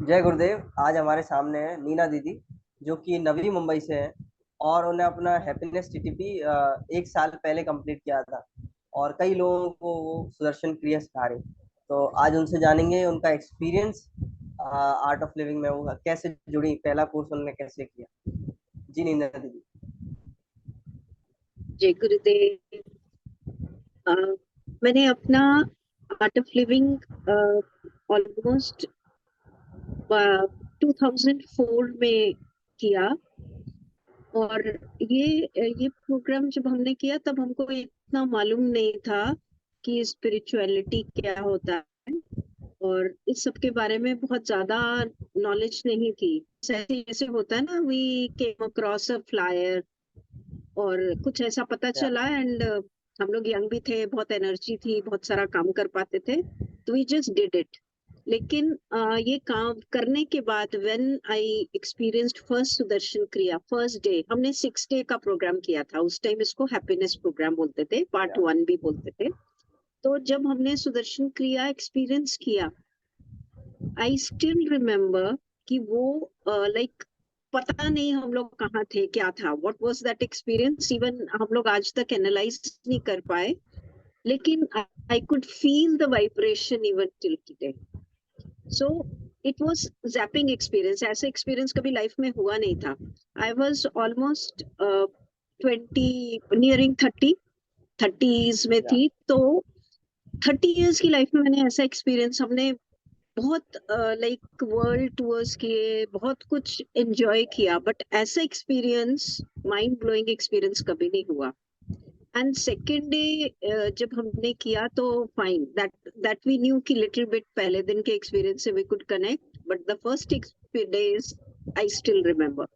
जय गुरुदेव। आज हमारे सामने है नीना दीदी, जो कि नवी मुंबई से है। और उन्हें अपना हैप्पीनेस टीटीपी 1 साल पहले कंप्लीट किया था। और कई लोगों को वो सुदर्शन क्रिया सिखा रही। तो आज उनसे जानेंगे उनका एक्सपीरियंस आर्ट ऑफ लिविंग में, वो कैसे जुड़ी, पहला कोर्स उन्होंने कैसे किया। जी नीना दीदी। जय गुरुदेव। अ, मैंने अपना आर्ट ऑफ लिविंग ऑलमोस्ट 2004 में किया। और ये प्रोग्राम जब हमने किया तब हमको इतना मालूम नहीं था कि स्पिरिचुअलिटी क्या होता है, और इस सब के बारे में बहुत ज्यादा नॉलेज नहीं थी। ऐसे जैसे होता है ना, we came across a flyer और कुछ ऐसा पता या चला। एंड हम लोग यंग भी थे, बहुत एनर्जी थी, बहुत सारा काम कर पाते थे, तो वी जस्ट डिड इट। लेकिन ये काम करने के बाद when I experienced first Sudarshan क्रिया, फर्स्ट डे हमने 6 डे का प्रोग्राम किया था। उस टाइम इसको हैप्पीनेस प्रोग्राम बोलते थे, पार्ट या 1 भी बोलते थे। तो जब हमने सुदर्शन क्रिया एक्सपीरियंस किया, आई स्टिल रिमेम्बर कि वो लाइक पता नहीं हम लोग कहाँ थे, क्या था, what was that experience, even हम लोग आज तक एनालाइज नहीं कर पाए। लेकिन I could feel the vibration even till today. So it was zapping experience. ऐसा एक्सपीरियंस कभी लाइफ में हुआ नहीं था। I was almost 20, nearing 30, 30s में या थी। तो 30 इयर्स की लाइफ में मैंने ऐसा एक्सपीरियंस, हमने बहुत लाइक वर्ल्ड टूर्स किए, बहुत कुछ एंजॉय किया, बट ऐसा एक्सपीरियंस, माइंड ब्लोइंग एक्सपीरियंस कभी नहीं हुआ। एंड सेकेंड डे जब हमने किया तो fine, that that we knew कि लिटिल बिट पहले दिन के एक्सपीरियंस से we could connect, but the first days I still remember.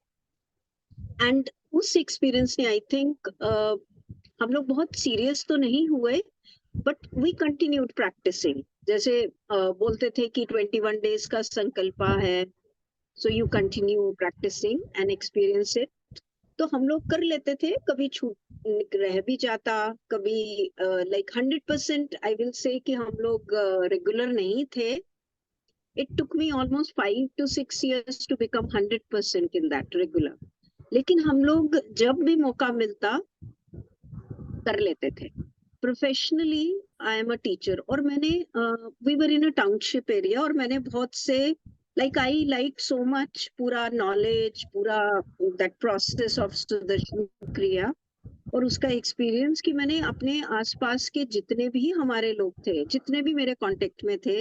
And उस एक्सपीरियंस ने आई थिंक, हम लोग बहुत सीरियस तो नहीं हुए, बट वी कंटिन्यूड प्रैक्टिसिंग। जैसे बोलते थे कि 21 डेज का संकल्पा है, so you continue practicing and experience it. तो हम लोग कर लेते थे, कभी छूट रह भी जाता, कभी लाइक 100% आई विल से कि हम लोग रेगुलर नहीं थे। It took me almost 5 to 6 years to become 100% in that regular. लेकिन हम लोग जब भी मौका मिलता कर लेते थे। Professionally I am a teacher, और मैंने we were in a township area, और मैंने बहुत से like I like so much पूरा नॉलेज, पूरा that process of Sudarshan Kriya और उसका एक्सपीरियंस, कि मैंने अपने आसपास के जितने भी हमारे लोग थे, जितने भी मेरे कांटेक्ट में थे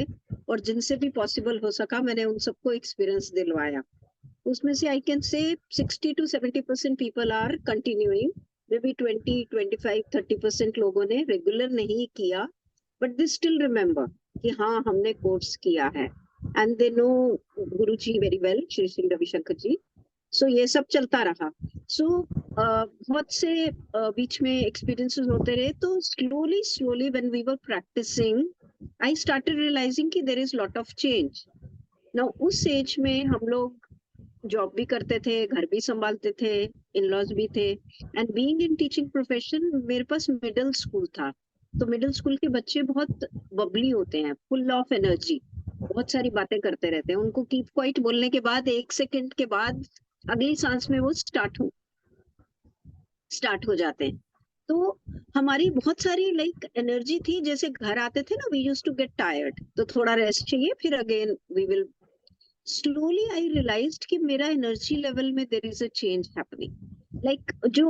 और जिनसे भी पॉसिबल हो सका, मैंने उन सबको एक्सपीरियंस दिलवाया। उसमें से आई कैन से 60 to 70% people are continuing. Maybe 20, 25, 30% लोगों ने रेगुलर नहीं किया, बट दे स्टिल रिमेम्बर कि हाँ हमने कोर्स किया है। And they know Guru ji very well, Shri Shri Ravishankar जी। सो ये सब चलता रहा। सो बहुत से बीच में एक्सपीरियंसेस होते रहे, तो slowly slowly when we were practising, I started realising कि there is lot of change. Now उस एज में हम लोग जॉब भी करते थे, घर भी संभालते थे, इन लॉज भी थे। And being in teaching profession, मेरे पास मिडिल स्कूल था। तो मिडिल स्कूल के बच्चे बहुत बबली होते हैं, फुल ऑफ एनर्जी, बहुत सारी बातें करते रहते हैं। उनको कीप क्वाइट बोलने के बाद 1 सेकंड के बाद अगली सांस में वो स्टार्ट हो जाते हैं। तो हमारी बहुत सारी लाइक एनर्जी थी। जैसे घर आते थे ना, we use to get tired, तो थोड़ा रेस्ट चाहिए, फिर again we will. Slowly I realized कि मेरा एनर्जी लेवल में there is a change happening. Like जो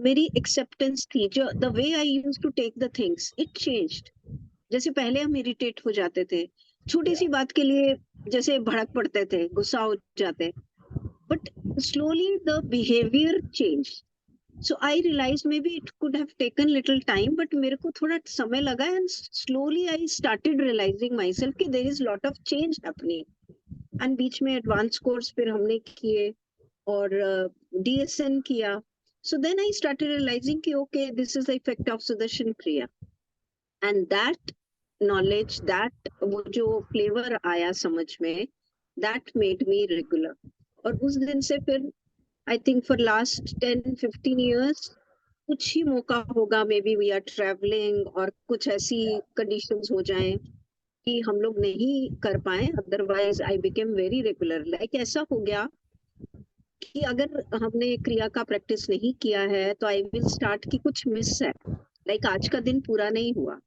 मेरी एक्सेप्टेंस थी, जो the way I use to take the things, it changed. जैसे पहले हम इरिटेट हो जाते थे छोटी या सी बात के लिए, जैसे भड़क पड़ते थे, गुस्सा हो जाते, but slowly the behavior changed. So I realized maybe it could have taken little time, but मेरे को थोड़ा समय लगा, and slowly I started realizing myself कि there is lot of change happening. And बीच में एडवांस कोर्स फिर हमने किए और डीएसएन किया। So then I started realising कि okay, this is the effect of Sudarshan Kriya. And that knowledge, that वो जो फ्लेवर आया समझ में, दैट मेड मी रेगुलर। और उस दिन से फिर I think for last 10, 15 years, कुछ ही मौका होगा, maybe we are travelling और कुछ ऐसी कंडीशंस हो जाएं हम लोग नहीं कर पाए, otherwise I became very regular. Like ऐसा हो गया कि अगर हमने क्रिया का प्रैक्टिस नहीं किया है तो आई विल स्टार्ट कि कुछ मिस है, लाइक आज का दिन पूरा नहीं हुआ।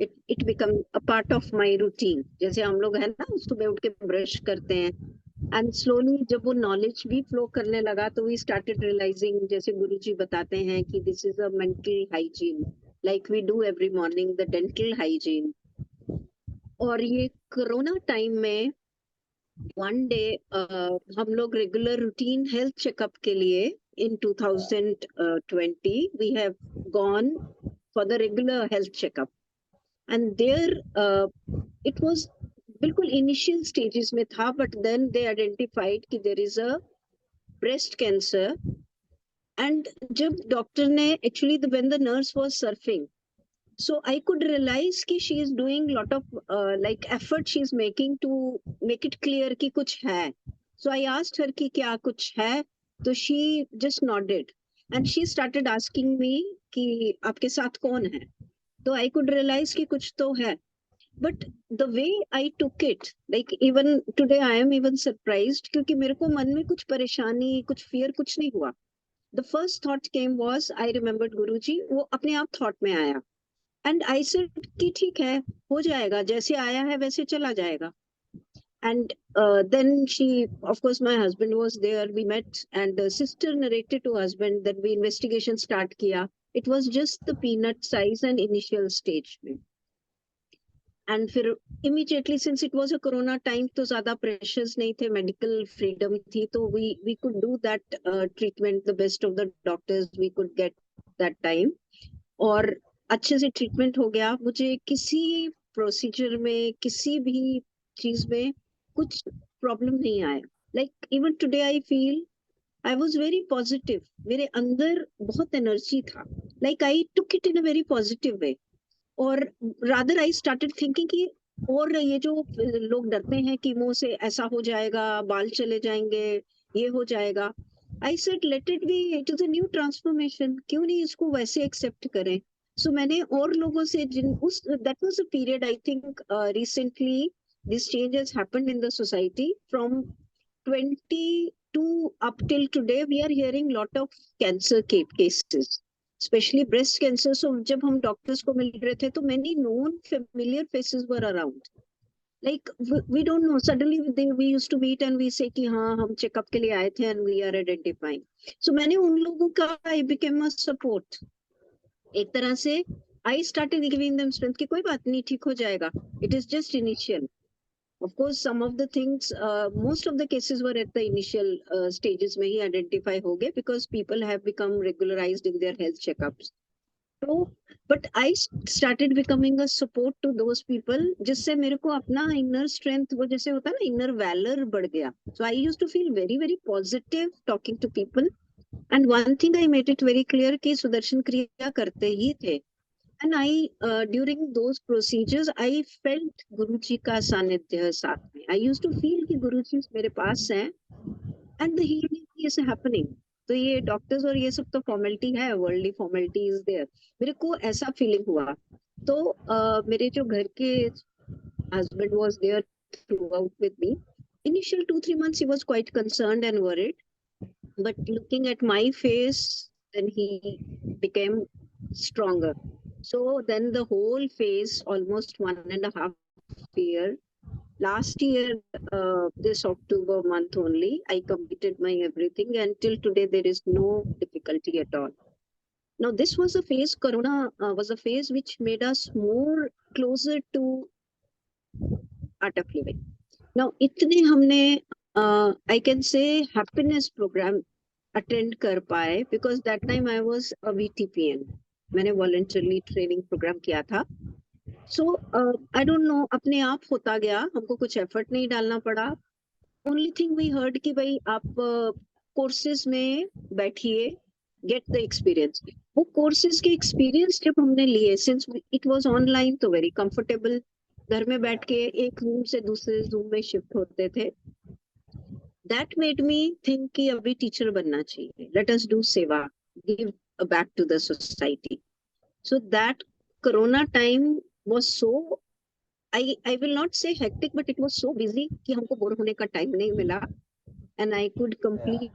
It become a part of my routine, जैसे हम लोग है ना सुबह उठ के ब्रश करते हैं। एंड स्लोली जब वो नॉलेज भी फ्लो करने लगा तो वी स्टार्टेड रियलाइजिंग, जैसे गुरुजी बताते हैं कि this is a mental hygiene, like we do every morning the dental hygiene. और ये कोरोना टाइम में वन डे हम लोग रेगुलर रूटीन हेल्थ चेकअप के लिए in 2020 we have gone for the regular health checkup. And there it was बिल्कुल initial stages में था, बट देन दे आइडेंटिफाइड कि there is a breast cancer. And जब doctor ने actually when the nurse was surfing, so I could realize कि she is doing lot of like effort she is making to make it clear कि कुछ है। So I asked her कि क्या कुछ है, तो she just nodded and she started asking me कि आपके साथ कौन है। तो I could realize कि कुछ तो है, but the way I took it, like even today I am even surprised क्योंकि मेरे को मन में कुछ परेशानी कुछ fear कुछ नहीं हुआ। The first thought came was I remembered Guruji, वो अपने आप thought में आया। एंड आई सेड कि ठीक है, हो जाएगा, जैसे आया है वैसे चला जाएगा। And then she, of course my husband was there, we met and the sister narrated to husband that we investigation start किया। It was just the peanut size and initial stage में। एंड फिर immediately since it was a corona time तो ज्यादा pressures नहीं थे, medical freedom थी, तो we could do that treatment the best of the doctors we could get that time. और अच्छे से ट्रीटमेंट हो गया। मुझे किसी प्रोसीजर में किसी भी चीज में कुछ प्रॉब्लम नहीं आया। Like even today I feel I was very positive, मेरे अंदर बहुत एनर्जी था। Like I took it in a very positive way. और रादर आई स्टार्टेड थिंकिंग कि और ये जो लोग डरते हैं कि मुंह से ऐसा हो जाएगा, बाल चले जाएंगे, ये हो जाएगा, I said let it be, it is a new transformation, क्यों नहीं इसको वैसे एक्सेप्ट करें। सो मैंने और लोगों से जिन उस that was a period I think recently this change has happened in the society from 22 up till today we are hearing lot of cancer cases, especially breast cancer. So जब हम डॉक्टर्स को मिल रहे थे तो many known familiar faces were around. Like we don't know, suddenly we used to meet and we say कि हाँ हम checkup के लिए आए थे and we are identifying. So मैंने उन लोगों का I became a support. एक तरह से I started giving them strength कि कोई बात नहीं, ठीक हो जाएगा, it is just initial. Of course, some of the things, most of the cases were at the initial stages में ही identify हो गए because people have become regularized in their health checkups. So, but I started becoming a support to those people, जिससे मेरे को अपना inner strength, वो जैसे होता है ना inner valor बढ़ गया. So I used to feel very very positive talking to people. And one thing I made it very clear कि सुदर्शन क्रिया करते ही थे. And I, during those procedures, I felt गुरुजी का सानिध्य साथ में. I used to feel कि गुरुजी मेरे पास हैं and the healing is happening. तो ये डॉक्टर्स और ये सब तो फॉर्मेलिटी है, वर्ल्डली फॉर्मेलिटी इज देयर, मेरे को ऐसा फीलिंग हुआ। तो मेरे जो घर के husband was there throughout with me. Initial 2-3 months he was quite concerned and worried, but looking at my face, then he became stronger. So then the whole phase, almost 1.5 year, last year, this October month only, I completed my everything, and till today there is no difficulty at all. Now this was a phase, Corona was a phase which made us more closer to art of living. Now इतने हमने I can say happiness program attend कर पाए because that time I was a VTPN. मैंने voluntarily training program किया था. So I don't know, अपने आप होता गया, हमको कुछ effort नहीं डालना पड़ा. Only thing we heard कि भाई आप courses में बैठिए, get the experience. वो courses के experience जब हमने लिए, since it was online तो very comfortable, घर में बैठ के एक रूम से दूसरे रूम में शिफ्ट होते थे. That made me think कि अभी टीचर बनना चाहिए. Let us do सेवा, give back to the society. So that Corona time was so, I will not say hectic, but it was so busy कि हमको बोर होने का टाइम नहीं मिला, and I could complete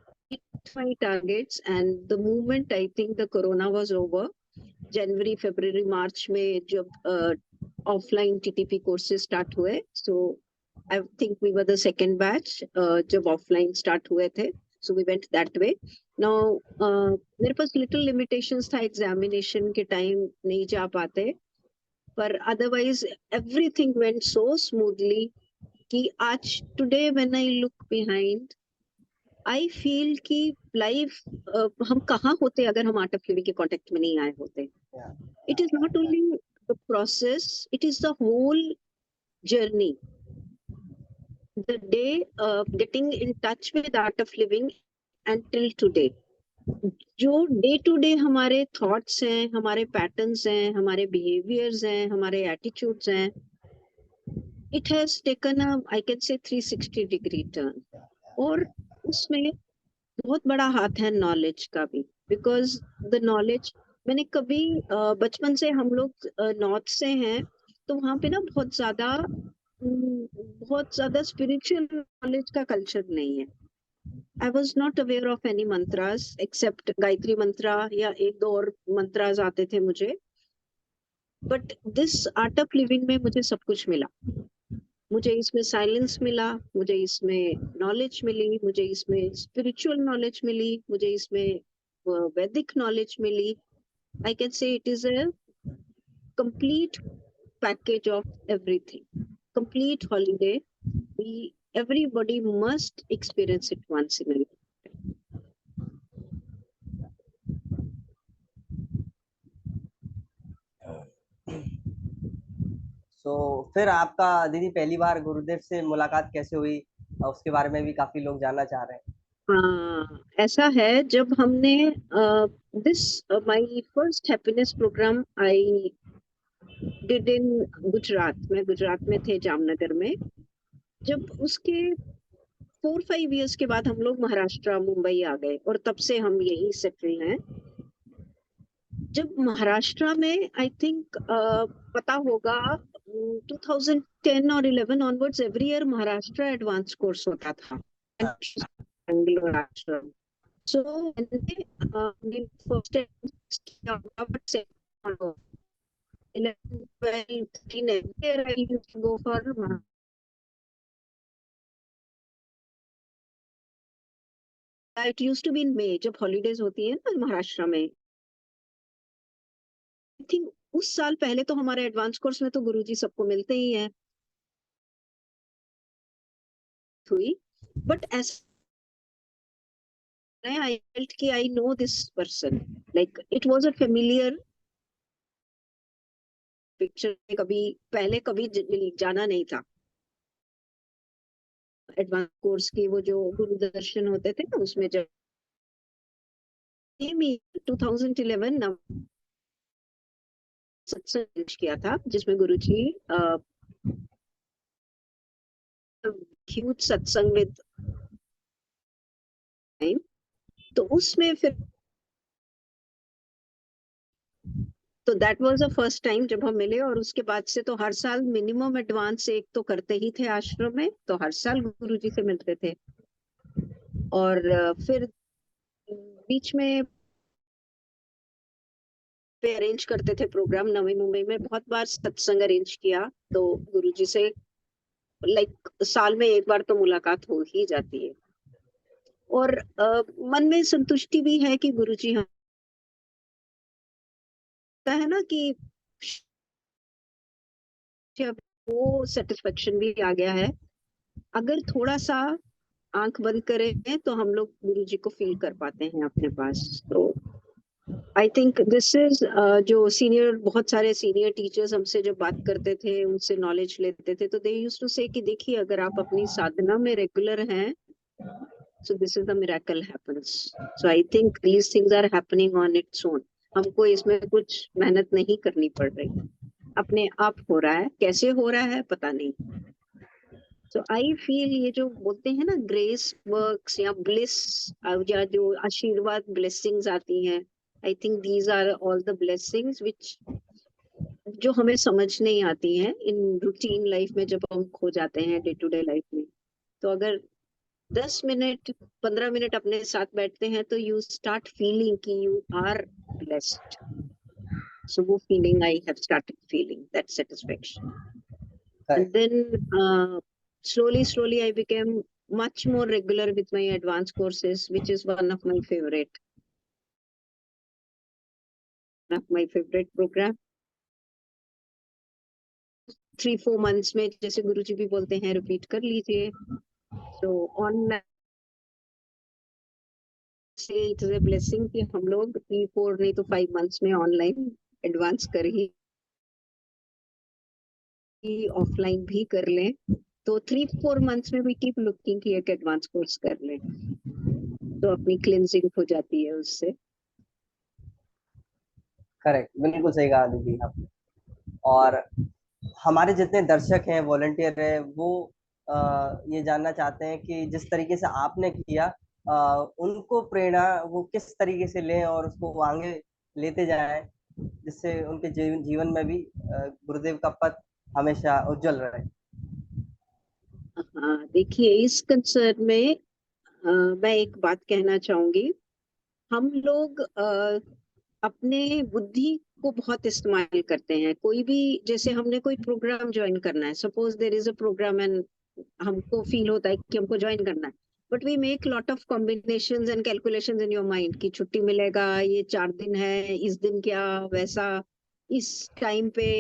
my targets. And the moment I think the corona was over, January, February, March में जब offline TTP courses start हुए, so I think we were the second batch जब offline start हुए थे, so we went that way. Now मेरे पास little limitations था, examination के time नहीं जा पाते, पर otherwise everything went so smoothly कि आज today when I look behind, I feel कि life हम कहाँ होते अगर हम आर्ट ऑफ लिविंग के कांटेक्ट में नहीं आए होते. It is not only the process, it is the whole journey. The day getting in touch with art of living until today. जो डे टू डे हमारे थॉट्स हैं, हमारे पैटर्न्स हैं, हमारे बिहेवियर्स हैं, हमारे एटीट्यूड्स हैं, it has taken a I can से 360 डिग्री टर्न. और उसमें बहुत बड़ा हाथ है नॉलेज का भी, बिकॉज द नॉलेज मैंने कभी बचपन से हम लोग नॉर्थ से हैं, तो वहाँ पे ना बहुत ज्यादा स्पिरिचुअल नॉलेज का कल्चर नहीं है. I was not aware of any mantras except Gayatri मंत्रा या एक दो और मंत्रास आते थे मुझे. But this art of living में मुझे सब कुछ मिला. मुझे इसमें साइलेंस मिला, मुझे इसमें नॉलेज मिली, मुझे इसमें स्पिरिचुअल नॉलेज मिली, मुझे इसमें वैदिक नॉलेज मिली. I can say it is a complete package of everything, complete holiday. Everybody must experience it once in a life. So, फिर आपका दीदी पहली बार गुरुदेव से मुलाकात कैसे हुई, उसके बारे में भी काफी लोग जानना चाह रहे हैं. हाँ, ऐसा है, जब हमने this my first happiness program I did in Gujarat. मैं गुजरात में थे, जामनगर में. जब उसके 4-5 इयर्स के बाद हम लोग महाराष्ट्र मुंबई आ गए और तब से हम यही सेटल हैं. जब महाराष्ट्र में आई थिंक पता होगा 2010 और 11 onwards every year Maharashtra advance course होता था बेंगलोर आश्रम. सो मैंने फर्स्ट किया होगा, but second 11 12 13 every year I used to go for it used to be in May जब हॉलीडेज होती है ना महाराष्ट्र में. आई थिंक उस साल पहले तो हमारे एडवांस कोर्स में तो गुरुजी सबको मिलते ही हैं हुई. बट ऐसा आई फेल्ट कि I know this person, like it was a familiar picture. कभी पहले कभी जाना नहीं था. एडवांस कोर्स की वो जो गुरु दर्शन होते थे ना, उसमें जब 2011 सत्संग किया था जिसमें गुरुजी ह्यूज सत्संग विद टाइम. तो उसमें फिर तो that was the first time जब हम मिले. और उसके बाद से तो हर साल मिनिमम एडवांस एक तो करते ही थे आश्रम में, तो हर साल गुरुजी से मिलते थे. और फिर बीच में पे अरेंज करते थे प्रोग्राम. नवी मुंबई में बहुत बार सत्संग अरेंज किया, तो गुरुजी से लाइक साल में एक बार तो मुलाकात हो ही जाती है. और मन में संतुष्टि भी है कि गुरुजी है ना कि वो सेटिस्फेक्शन भी आ गया है. अगर थोड़ा सा आंख बंद करें तो हम लोग गुरुजी को फील कर पाते हैं अपने पास. तो आई थिंक दिस इज जो सीनियर बहुत सारे सीनियर टीचर्स हमसे जब बात करते थे, उनसे नॉलेज लेते थे, तो दे यूज्ड टू से कि देखिए अगर आप अपनी साधना में रेगुलर हैं, so this is the miracle happens. So I think these things are happening on its own. हमको इसमें कुछ मेहनत नहीं करनी पड़ रही, अपने आप हो रहा है. कैसे हो रहा है पता नहीं. So I feel ये जो बोलते हैं ना ग्रेस वर्क्स या ब्लिस या जो आशीर्वाद ब्लेसिंग्स आती हैं, I think these are all the blessings which जो हमें समझ नहीं आती हैं इन रूटीन लाइफ में, जब हम खो जाते हैं डे टू डे लाइफ में। तो अगर 10 मिनट 15 मिनट अपने साथ बैठते हैं तो यू स्टार्ट फीलिंग कि यू आर ब्लेस्ड। सो वो feeling I have started feeling that satisfaction. And correct. then slowly I became much more regular with my advanced courses, which is one of my favorite program. 3-4 months में जैसे गुरुजी भी बोलते हैं repeat कर लीजिए। So online से it is a blessing कि हम लोग 3-4 नहीं तो 5 months में ऑनलाइन एडवांस कर ही ऑफलाइन भी कर लें। तो 3-4 months में वी कीप लुकिंग कि एक एडवांस कोर्स कर लें, तो अपनी क्लिनजिंग हो जाती है उससे। करेक्ट, बिल्कुल सही कहा दीदी आपने। और हमारे जितने दर्शक हैं, वॉलंटियर हैं, वो ये जानना चाहते हैं कि जिस तरीके से आपने किया, उनको प्रेरणा वो किस तरीके से लें और उसको वो आगे लेते जाएं, जिससे उनके जीवन में भी गुरुदेव का पथ हमेशा उज्जवल रहे। हाँ, देखिए इस कंसर्न में मैं एक बात कहना चाहूंगी। हम लोग अपने बुद्धि को बहुत इस्तेमाल करते हैं। कोई भी, जैसे हमने कोई प्रोग्राम ज्वाइन करना है, suppose there is a program and हमको फील होता है कि हमको ज्वाइन करना है, but we make lot of combinations and calculations in your mind कि छुट्टी मिलेगा, ये 4 दिन है, इस दिन क्या वैसा, इस टाइम पे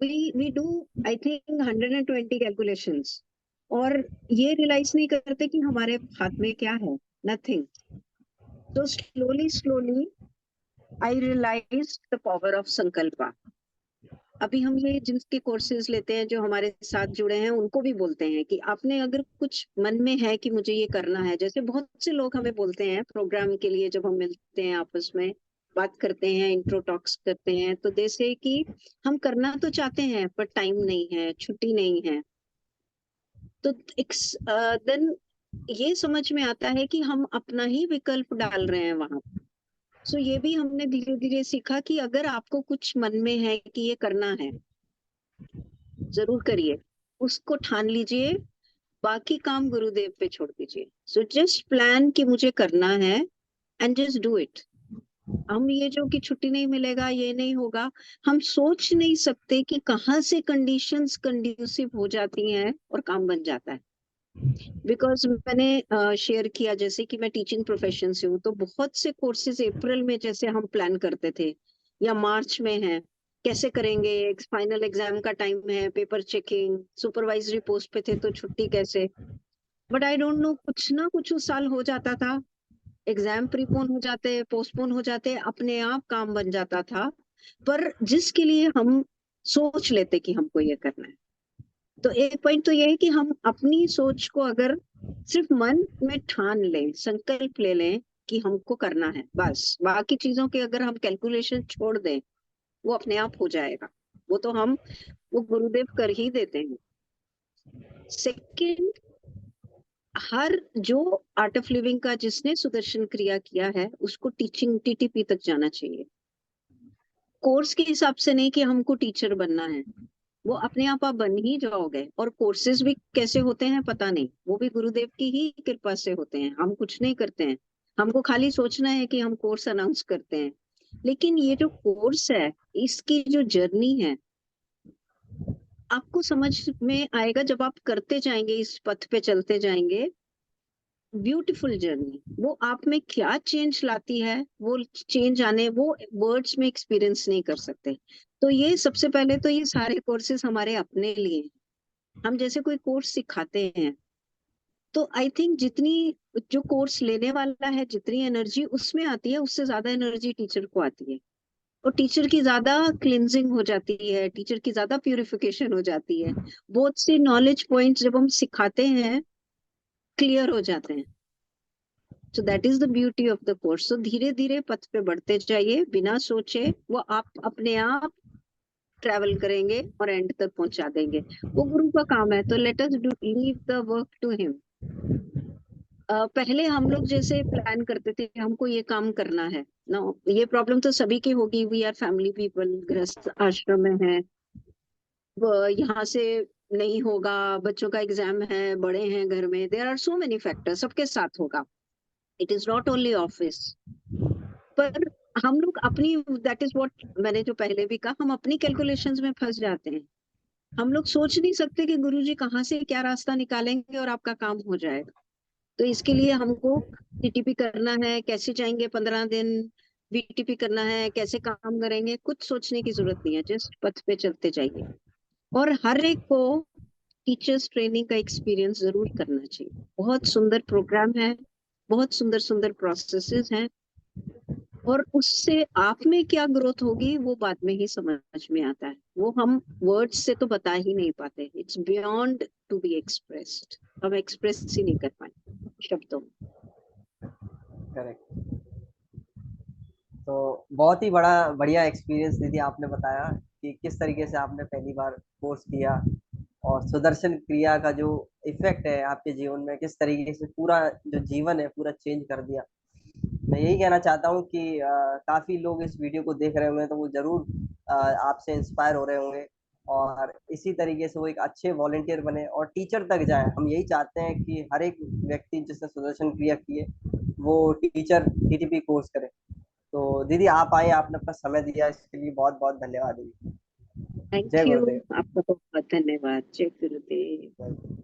we do I think 120 calculations, और ये रियलाइज नहीं करते कि हमारे हाथ में क्या है, नथिंग। तो so I realise the power of sankalpa. अभी हम ये जिनके कोर्सेज लेते हैं, जो हमारे साथ जुड़े हैं, उनको भी बोलते हैं कि आपने अगर कुछ मन में है कि मुझे ये करना है, जैसे बहुत से लोग हमें बोलते हैं प्रोग्राम के लिए, जब हम मिलते हैं आपस में बात करते हैं, इंट्रो टॉक्स करते हैं, तो जैसे कि हम करना तो चाहते हैं पर टाइम नहीं है, छुट्टी नहीं है। तो देन ये समझ में आता है कि हम अपना ही विकल्प डाल रहे हैं वहां। सो ये भी हमने धीरे धीरे सीखा कि अगर आपको कुछ मन में है कि ये करना है, जरूर करिए, उसको ठान लीजिए, बाकी काम गुरुदेव पे छोड़ दीजिए। सो जस्ट प्लान कि मुझे करना है एंड जस्ट डू इट। हम ये जो कि छुट्टी नहीं मिलेगा, ये नहीं होगा, हम सोच नहीं सकते कि कहाँ से कंडीशंस कंड्यूसिव हो जाती हैं और काम बन जाता है। बिकॉज मैंने शेयर किया जैसे कि मैं टीचिंग प्रोफेशन से हूँ, तो बहुत से कोर्सेज अप्रैल में जैसे हम प्लान करते थे या मार्च में है, कैसे करेंगे, एक फाइनल एग्जाम का टाइम है, पेपर चेकिंग, सुपरवाइजरी पोस्ट पे थे तो छुट्टी कैसे। बट आई डोंट नो, कुछ ना कुछ उस साल हो जाता था, एग्जाम प्रीपोन हो जाते, पोस्टपोन हो जाते, अपने आप काम बन जाता था, पर जिसके लिए हम सोच लेते कि हमको ये करना है। तो एक पॉइंट तो ये है कि हम अपनी सोच को अगर सिर्फ मन में ठान लें, संकल्प ले लें कि हमको करना है, बस बाकी चीजों के अगर हम कैलकुलेशन छोड़ दें, वो अपने आप हो जाएगा। वो तो हम, वो गुरुदेव कर ही देते हैं। सेकंड, हर जो आर्ट ऑफ लिविंग का जिसने सुदर्शन क्रिया किया है, उसको टीचिंग टीटीपी तक जाना चाहिए। कोर्स के हिसाब से नहीं कि हमको टीचर बनना है, वो अपने आप बन ही जाओगे। और कोर्सेज भी कैसे होते हैं पता नहीं, वो भी गुरुदेव की ही कृपा से होते हैं, हम कुछ नहीं करते हैं। हमको खाली सोचना है कि हम कोर्स अनाउंस करते हैं, लेकिन ये जो कोर्स है, इसकी जो जर्नी है, आपको समझ में आएगा जब आप करते जाएंगे, इस पथ पे चलते जाएंगे। ब्यूटीफुल जर्नी, वो आप में क्या चेंज लाती है, वो चेंज आने, वो वर्ड्स में एक्सपीरियंस नहीं कर सकते। तो ये सबसे पहले तो ये सारे कोर्सेज हमारे अपने लिए हैं। हम जैसे कोई कोर्स सिखाते हैं, तो आई थिंक जितनी जो कोर्स लेने वाला है, जितनी एनर्जी उसमें आती है, उससे ज्यादा एनर्जी टीचर को आती है, और टीचर की ज्यादा क्लिनजिंग हो जाती है, टीचर की ज्यादा प्यूरिफिकेशन हो जाती है। बहुत से नॉलेज पॉइंट्स जब हम सिखाते हैं, क्लियर हो जाते हैं। So that is the beauty of the course. So धीरे धीरे पथ पे बढ़ते जाइए, बिना सोचे वो आप अपने आप ट्रेवल करेंगे और एंड तक पहुंचा देंगे। वो गुरु का काम है, तो let us do leave the work to him. पहले हम लोग जैसे प्लान करते थे हमको ये काम करना है, नो, ये प्रॉब्लम तो सभी की होगी, वी आर फैमिली पीपल, गृहस्थ आश्रम में है, यहाँ से नहीं होगा, बच्चों का एग्जाम है, बड़े हैं घर में, there are so many factors, सबके साथ होगा, it is not only office. पर हम लोग अपनी, दैट इज व्हाट मैंने जो पहले भी कहा, हम अपनी कैलकुलेशंस में फंस जाते हैं। हम लोग सोच नहीं सकते कि गुरुजी कहाँ से क्या रास्ता निकालेंगे और आपका काम हो जाएगा। तो इसके लिए हमको टीटीपी करना है, कैसे जाएंगे 15 दिन, वीटीपी करना है, कैसे काम करेंगे, कुछ सोचने की जरूरत नहीं है, जस्ट पथ पे चलते जाइए। और हर एक को टीचर्स ट्रेनिंग का एक्सपीरियंस जरूर करना चाहिए। बहुत सुंदर प्रोग्राम है, बहुत सुंदर सुंदर प्रोसेसेस हैं, और उससे आप में क्या ग्रोथ होगी वो बाद में ही समझ में आता है। वो हम वर्ड्स से तो बता ही नहीं पाते, it's beyond to be expressed, हम एक्सप्रेस ही नहीं कर पाए शब्दों में। करेक्ट। तो बहुत ही बड़ा बढ़िया एक्सपीरियंस दीदी आपने बताया कि किस तरीके से आपने पहली बार कोर्स किया और सुदर्शन क्रिया का जो इफेक्ट है आपके जीवन में, किस तरीके से पूरा जो जीवन है पूरा चेंज कर दिया। मैं यही कहना चाहता हूँ कि काफी लोग इस वीडियो को देख रहे होंगे तो वो जरूर आपसे इंस्पायर हो रहे होंगे और इसी तरीके से वो एक अच्छे वॉलेंटियर बने और टीचर तक जाए। हम यही चाहते हैं कि हर एक व्यक्ति जिसने सुदर्शन क्रिया की है वो टीचर टीटीपी कोर्स करे। तो दीदी आप आए, आपने अपना समय दिया, इसके लिए बहुत बहुत धन्यवाद दीदी। थैंक जय यू, गुरुदेव। आपका बहुत बहुत धन्यवाद। जय गुरुदेव।